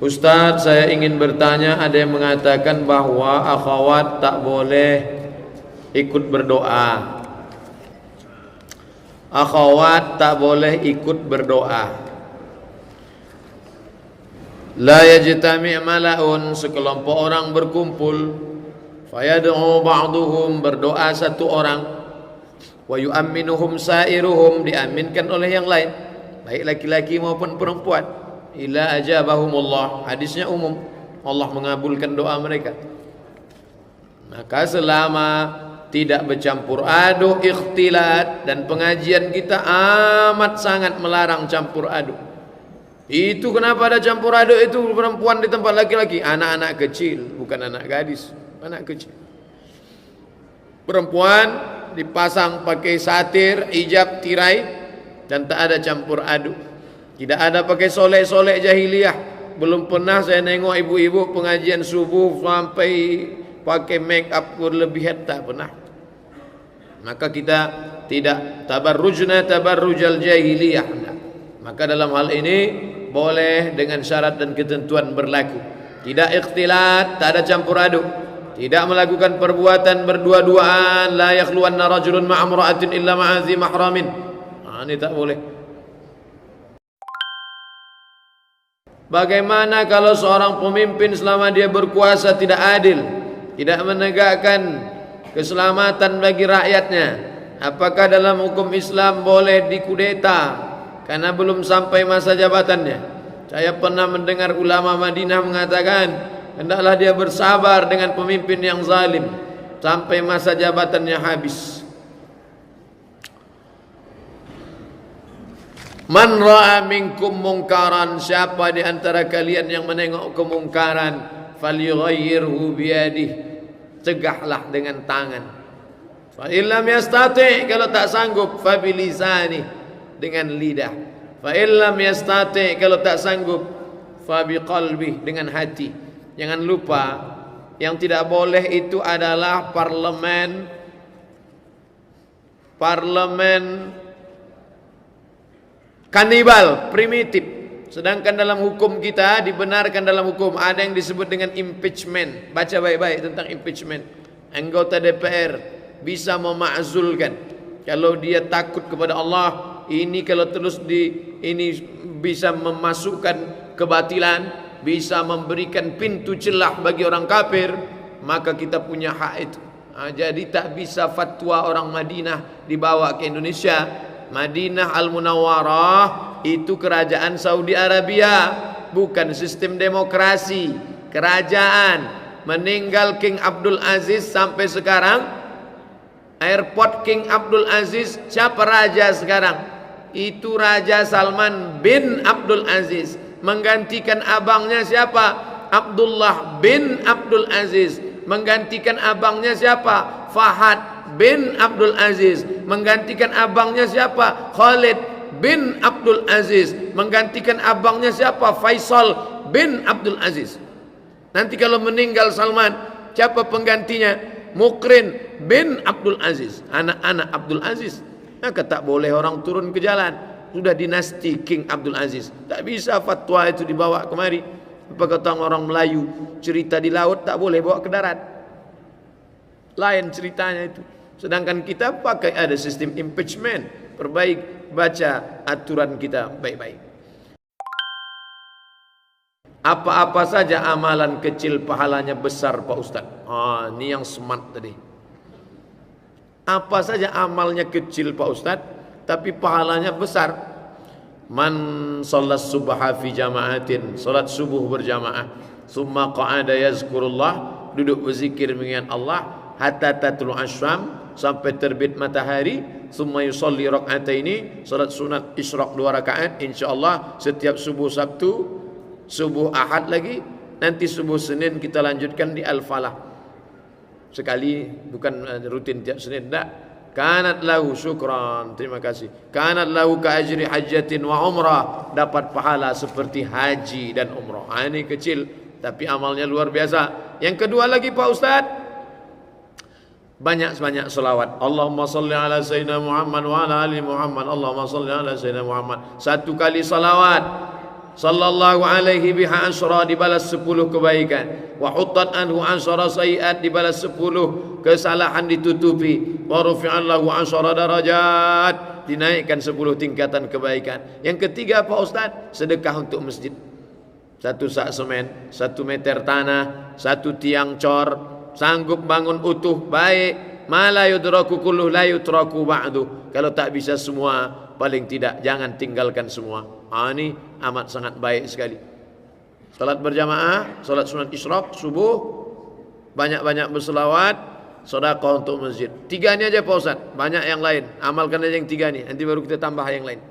Ustaz, saya ingin bertanya, ada yang mengatakan bahwa akhwat tak boleh ikut berdoa. Akhwat tak boleh ikut berdoa. La yajtami' mala'un, sekelompok orang berkumpul, fayad'u ba'duhum, berdoa satu orang, wa yu'amminuhum sa'iruhum, diaminkan oleh yang lain, baik laki-laki maupun perempuan, ila ajabahumullah, hadisnya umum, Allah mengabulkan doa mereka. Maka selama tidak bercampur aduk, ikhtilat, dan pengajian kita amat sangat melarang campur aduk. Itu kenapa ada campur aduk itu perempuan di tempat laki-laki? Anak-anak kecil, bukan anak gadis, anak kecil. Perempuan dipasang pakai satir, hijab, tirai, dan tak ada campur aduk. Tidak ada pakai solek-solek jahiliyah. Belum pernah saya nengok ibu-ibu pengajian subuh sampai pakai make up berlebihan, tak pernah. Maka kita tidak tabarrujna tabarrujal jahiliyah. Maka dalam hal ini boleh dengan syarat dan ketentuan berlaku. Tidak ikhtilat, tak ada campur aduk. Tidak melakukan perbuatan berdua-duaan. La yakhluwanna rajulun ma'amra'atin illa ma'azi mahramin. Ini tak boleh. Bagaimana kalau seorang pemimpin selama dia berkuasa tidak adil, tidak menegakkan keselamatan bagi rakyatnya? Apakah dalam hukum Islam boleh dikudeta karena belum sampai masa jabatannya? Saya pernah mendengar ulama Madinah mengatakan, hendaklah dia bersabar dengan pemimpin yang zalim sampai masa jabatannya habis. Man ra'a minkum mungkaran, siapa di antara kalian yang menengok kemungkaran, falyughayyirhu biyadihi, cegahlah dengan tangan. Fa illam yastati', kalau tak sanggup, fa bilisani, dengan lidah. Fa illam yastati', kalau tak sanggup, fa biqalbi, dengan hati. Jangan lupa, yang tidak boleh itu adalah parlemen kanibal, primitif. Sedangkan dalam hukum kita, dibenarkan dalam hukum, ada yang disebut dengan impeachment. Baca baik-baik tentang impeachment. Anggota DPR bisa memakzulkan kalau dia takut kepada Allah. Ini kalau terus ini bisa memasukkan kebatilan, bisa memberikan pintu celah bagi orang kafir, maka kita punya hak itu. Jadi tak bisa fatwa orang Madinah dibawa ke Indonesia. Madinah Al-Munawwarah itu kerajaan Saudi Arabia, bukan sistem demokrasi. Kerajaan meninggal King Abdul Aziz sampai sekarang, airport King Abdul Aziz, siapa raja sekarang? Itu Raja Salman bin Abdul Aziz. Menggantikan abangnya siapa? Abdullah bin Abdul Aziz. Menggantikan abangnya siapa? Fahad bin Abdul Aziz. Menggantikan abangnya siapa? Khalid bin Abdul Aziz. Menggantikan abangnya siapa? Faisal bin Abdul Aziz. Nanti kalau meninggal Salman, siapa penggantinya? Mukrin bin Abdul Aziz, anak-anak Abdul Aziz. Maka tak boleh orang turun ke jalan. Sudah dinasti King Abdul Aziz. Tak bisa fatwa itu dibawa kemari. Apa kata orang Melayu, cerita di laut tak boleh bawa ke darat. Lain ceritanya itu. Sedangkan kita pakai ada sistem impeachment. Perbaik, baca aturan kita baik-baik. Apa-apa saja amalan kecil pahalanya besar Pak Ustaz. Ini yang smart tadi. Apa saja amalnya kecil Pak Ustaz, tapi pahalanya besar. Man sholat subha fi jama'atin, salat subuh berjamaah, summa qa'ada yazkurullah, duduk berzikir mengingat Allah, hatta tatlu asyam, sampai terbit matahari, summa yusalli rak'ataini, salat sunat isyraq 2 rakaat, insyaallah setiap subuh Sabtu, subuh Ahad lagi, nanti subuh Senin kita lanjutkan di Al-Falah. Sekali, bukan rutin tiap Senin, tak. Kanat lahu syukran, terima kasih. Kanat lahu ka ajri hajjatin wa umrah, dapat pahala seperti haji dan umrah. Ini kecil tapi amalnya luar biasa. Yang kedua lagi Pak Ustaz, banyak-banyak selawat. Allahumma salli ala sayyidina Muhammad wa ala ali Muhammad. Allahumma salli ala sayyidina Muhammad. 1 kali salawat sallallahu alaihi biha ansara, dibalas 10 kebaikan. Wa huttat anhu ansara sayiat, dibalas 10 kesalahan ditutupi. Wa rufi'allahu ansara darajat, dinaikkan 10 tingkatan kebaikan. Yang ketiga Pak Ustaz, sedekah untuk masjid. 1 sak semen, 1 meter tanah, 1 tiang cor, sanggup bangun utuh, baik. Ma la yudraku kulluh la yutraku ba'du. Kalau tak bisa semua, paling tidak jangan tinggalkan semua. Ini amat sangat baik sekali. Salat berjamaah, salat sunat isyraq, subuh, banyak-banyak berselawat, sedekah untuk masjid. 3 ini aja Pak Ustaz, banyak yang lain. Amalkan aja yang 3 ini, nanti baru kita tambah yang lain.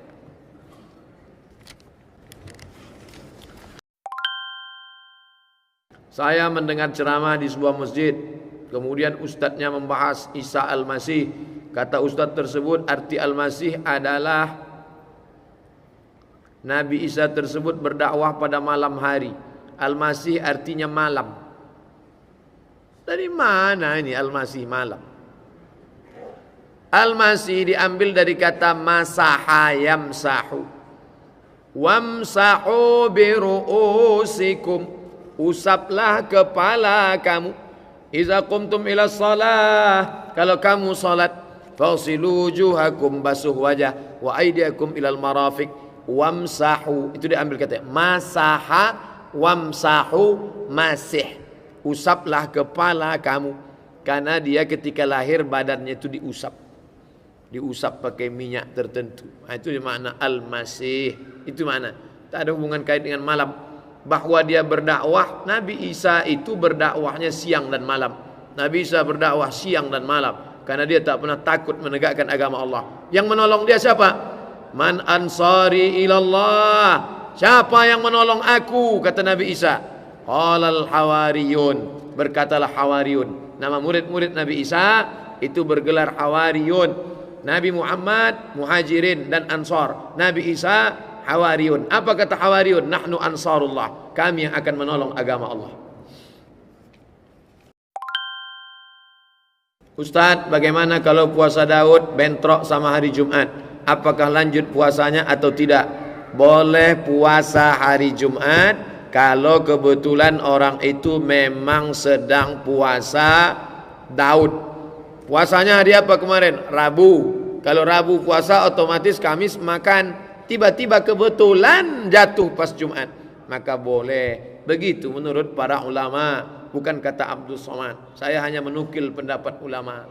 Saya mendengar ceramah di sebuah masjid. Kemudian ustadznya membahas Isa Al-Masih. Kata ustadz tersebut, arti Al-Masih adalah Nabi Isa tersebut berdakwah pada malam hari. Al-Masih artinya malam. Dari mana ini Al-Masih malam? Al-Masih diambil dari kata masaha yamsahu. Wamsahu biru'usikum. Usaplah kepala kamu. Iza qumtum ila salah, kalau kamu salat, fasilu wujuhakum, basuh wajah, wa aydiakum ilal marafiq, wamsahu, itu diambil kata masaha, wamsahu, masih, usaplah kepala kamu, karena dia ketika lahir badannya itu diusap pakai minyak tertentu. Itu makna al-masih, itu makna, tak ada hubungan kait dengan malam. Bahwa dia berdakwah, Nabi Isa itu berdakwahnya siang dan malam. Nabi Isa berdakwah siang dan malam karena dia tak pernah takut menegakkan agama Allah. Yang menolong dia siapa? Man ansari ilallah, siapa yang menolong aku, kata Nabi Isa. Qalal hawariyun, berkatalah hawariyun. Nama murid-murid Nabi Isa itu bergelar hawariyun. Nabi Muhammad muhajirin dan ansar, Nabi Isa hawariyun. Apa kata hawariyun? Nahnu ansarullah, kami yang akan menolong agama Allah. Ustaz, bagaimana kalau puasa Daud bentrok sama hari Jumat? Apakah lanjut puasanya atau tidak? Boleh puasa hari Jumat kalau kebetulan orang itu memang sedang puasa Daud. Puasanya hari apa kemarin? Rabu. Kalau Rabu puasa, otomatis Kamis makan. Tiba-tiba kebetulan jatuh pas Jumat, maka boleh. Begitu menurut para ulama, bukan kata Abdul Somad. Saya hanya menukil pendapat ulama.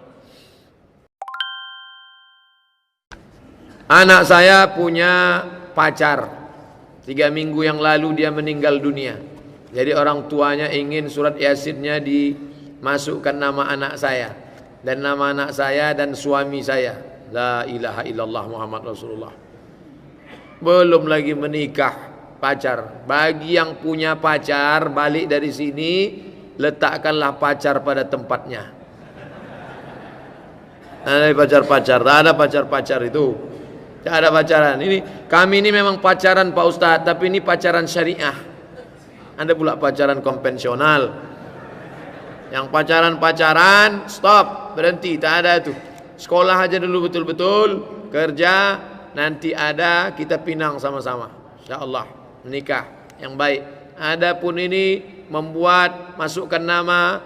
Anak saya punya pacar. 3 minggu yang lalu dia meninggal dunia. Jadi orang tuanya ingin surat yasinnya dimasukkan nama anak saya dan nama anak saya dan suami saya. La ilaha illallah Muhammad Rasulullah. Belum lagi menikah, pacar. Bagi yang punya pacar, balik dari sini, letakkanlah pacar pada tempatnya. Ada pacar-pacar, tak ada pacar-pacar itu. Tak ada pacaran. Kami ini memang pacaran Pak Ustadz, tapi ini pacaran syariah. Ada pula pacaran konvensional. Yang pacaran-pacaran, stop, berhenti, tak ada itu. Sekolah aja dulu betul-betul, kerja, nanti ada kita pinang sama-sama, insyaallah menikah yang baik. Adapun ini membuat masukkan nama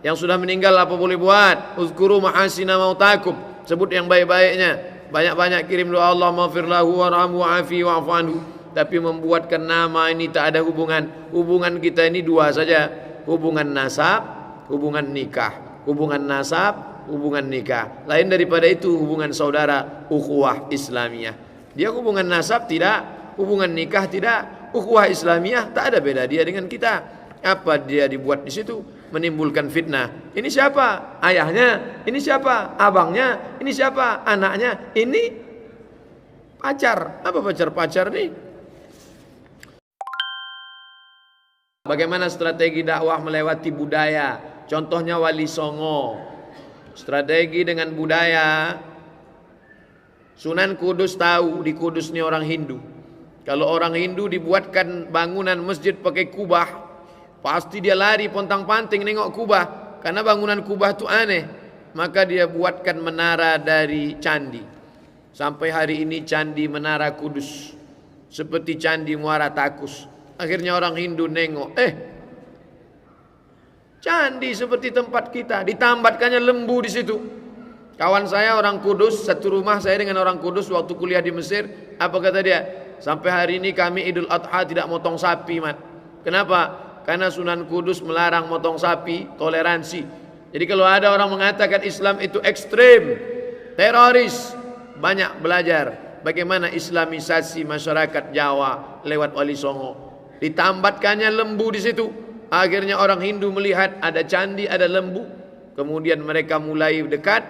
yang sudah meninggal, apa boleh buat? Uzkuru mahasina mautakum, sebut yang baik-baiknya, banyak-banyak kirim doa Allah maghfir lahu warhamhu wa'afi wa'fu anhu. Tapi membuatkan nama ini tak ada hubungan kita ini 2 saja, hubungan nasab, hubungan nikah, hubungan nasab, hubungan nikah. Lain daripada itu hubungan saudara, ukhuwah Islamiyah. Dia hubungan nasab tidak, hubungan nikah tidak, ukhuwah Islamiyah tak ada beda dia dengan kita. Apa dia dibuat di situ? Menimbulkan fitnah. Ini siapa? Ayahnya. Ini siapa? Abangnya. Ini siapa? Anaknya. Ini pacar. Apa pacar-pacar nih? Bagaimana strategi dakwah melewati budaya? Contohnya Wali Songo. Strategi dengan budaya. Sunan Kudus tahu, di Kudus ini orang Hindu. Kalau orang Hindu dibuatkan bangunan masjid pakai kubah, pasti dia lari pontang-panting nengok kubah, karena bangunan kubah itu aneh. Maka dia buatkan menara dari candi. Sampai hari ini candi Menara Kudus seperti Candi Muara Takus. Akhirnya orang Hindu nengok, candi seperti tempat kita, ditambatkannya lembu di situ. Kawan saya orang Kudus, satu rumah saya dengan orang Kudus waktu kuliah di Mesir. Apa kata dia? Sampai hari ini kami Idul Adha tidak motong sapi, Mat. Kenapa? Karena Sunan Kudus melarang motong sapi, toleransi. Jadi kalau ada orang mengatakan Islam itu ekstrem, teroris, banyak belajar bagaimana islamisasi masyarakat Jawa lewat Wali Songo. Ditambatkannya lembu di situ. Akhirnya orang Hindu melihat ada candi, ada lembu. Kemudian mereka mulai dekat.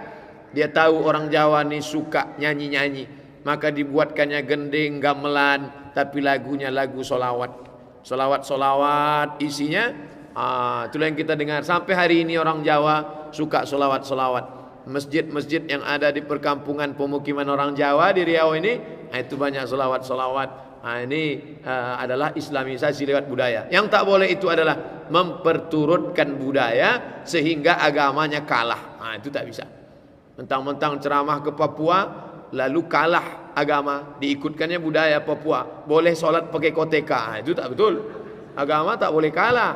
Dia tahu orang Jawa ini suka nyanyi-nyanyi. Maka dibuatkannya gending, gamelan, tapi lagunya lagu solawat. Solawat-solawat isinya. Itulah yang kita dengar. Sampai hari ini orang Jawa suka solawat-solawat. Masjid-masjid yang ada di perkampungan pemukiman orang Jawa di Riau ini, itu banyak solawat-solawat. Ini adalah islamisasi lewat budaya. Yang tak boleh itu adalah memperturutkan budaya sehingga agamanya kalah. Itu tak bisa. Mentang-mentang ceramah ke Papua lalu kalah agama, diikutkannya budaya Papua. Boleh sholat pakai koteka. Itu tak betul. Agama tak boleh kalah.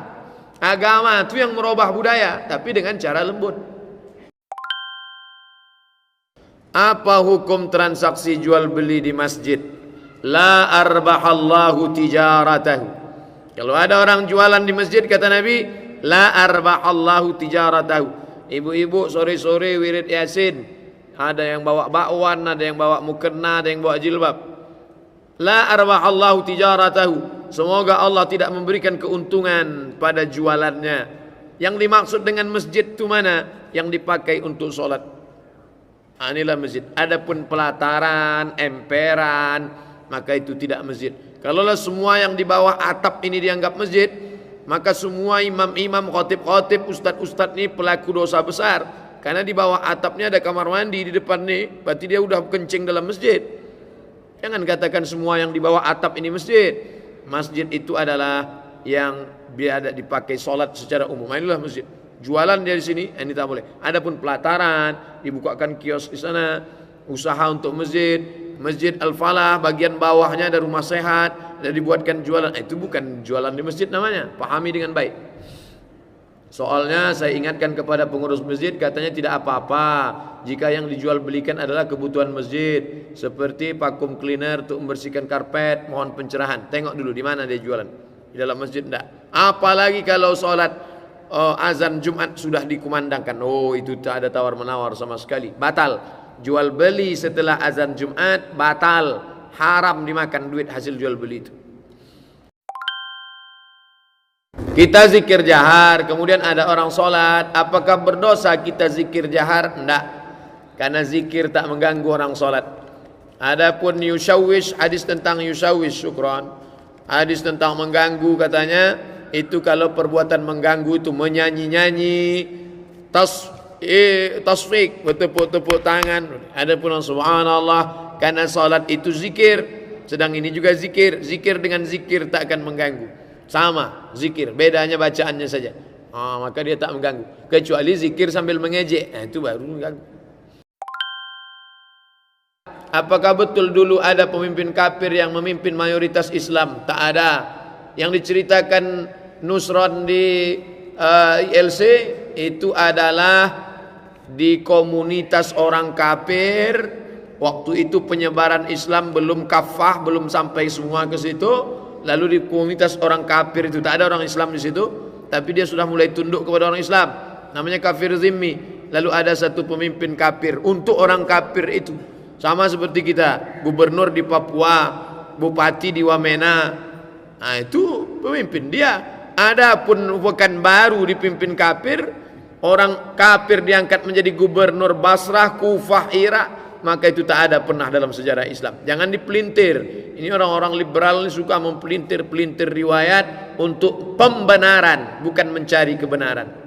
Agama itu yang merubah budaya, tapi dengan cara lembut. Apa hukum transaksi jual beli di masjid? La arbahallahu tijaratahu. Kalau ada orang jualan di masjid, kata Nabi, la arbahallahu tijaratahu. Ibu-ibu sore-sore wirid Yasin, ada yang bawa bakwan, ada yang bawa mukena, ada yang bawa jilbab. La arbahallahu tijaratahu. Semoga Allah tidak memberikan keuntungan pada jualannya. Yang dimaksud dengan masjid itu mana? Yang dipakai untuk sholat. Inilah masjid. Adapun pelataran, emperan, maka itu tidak masjid. Kalaulah semua yang di bawah atap ini dianggap masjid, maka semua imam-imam, khotib-khotib, ustadz-ustadz ini pelaku dosa besar. Karena di bawah atapnya ada kamar mandi, di depan nih, berarti dia udah kencing dalam masjid. Jangan katakan semua yang di bawah atap ini masjid. Masjid itu adalah yang biasa dipakai sholat secara umum. Inilah masjid. Jualan dari sini, ini tak boleh. Adapun pelataran, dibukakan kios di sana, usaha untuk masjid, Masjid Al-Falah, bagian bawahnya ada rumah sehat, ada dibuatkan jualan. Itu bukan jualan di masjid namanya. Pahami dengan baik. Soalnya saya ingatkan kepada pengurus masjid, katanya tidak apa-apa jika yang dijual belikan adalah kebutuhan masjid, seperti vacuum cleaner untuk membersihkan karpet, mohon pencerahan. Tengok dulu di mana dia jualan. Di dalam masjid enggak. Apalagi kalau sholat azan Jumat sudah dikumandangkan. Oh, itu tak ada tawar-menawar sama sekali. Batal. Jual beli setelah azan Jumat batal. Haram dimakan duit hasil jual beli itu. Kita zikir jahar, kemudian ada orang sholat. Apakah berdosa kita zikir jahar? Enggak. Karena zikir tak mengganggu orang sholat. Adapun yushawish, hadis tentang yushawish, syukran. Hadis tentang mengganggu katanya, itu kalau perbuatan mengganggu itu menyanyi-nyanyi, tasfik, bertepuk-tepuk tangan. Adapun subhanallah, karena salat itu zikir, sedang ini juga zikir. Zikir dengan zikir tak akan mengganggu. Sama zikir, bedanya bacaannya saja. Maka dia tak mengganggu. Kecuali zikir sambil mengejek, itu baru mengganggu. Apakah betul dulu ada pemimpin kafir yang memimpin mayoritas Islam? Tak ada. Yang diceritakan Nusron di ILC itu adalah di komunitas orang kafir. Waktu itu penyebaran Islam belum kafah, belum sampai semua ke situ. Lalu di komunitas orang kafir itu tak ada orang Islam di situ, tapi dia sudah mulai tunduk kepada orang Islam. Namanya kafir zimmi. Lalu ada satu pemimpin kafir untuk orang kafir itu. Sama seperti kita, gubernur di Papua, bupati di Wamena. Itu pemimpin dia. Adapun Pekanbaru dipimpin kafir, orang kafir diangkat menjadi gubernur Basrah, Kufah, Irak, maka itu tak ada pernah dalam sejarah Islam. Jangan dipelintir. Ini orang-orang liberal ini suka mempelintir-pelintir riwayat untuk pembenaran, bukan mencari kebenaran.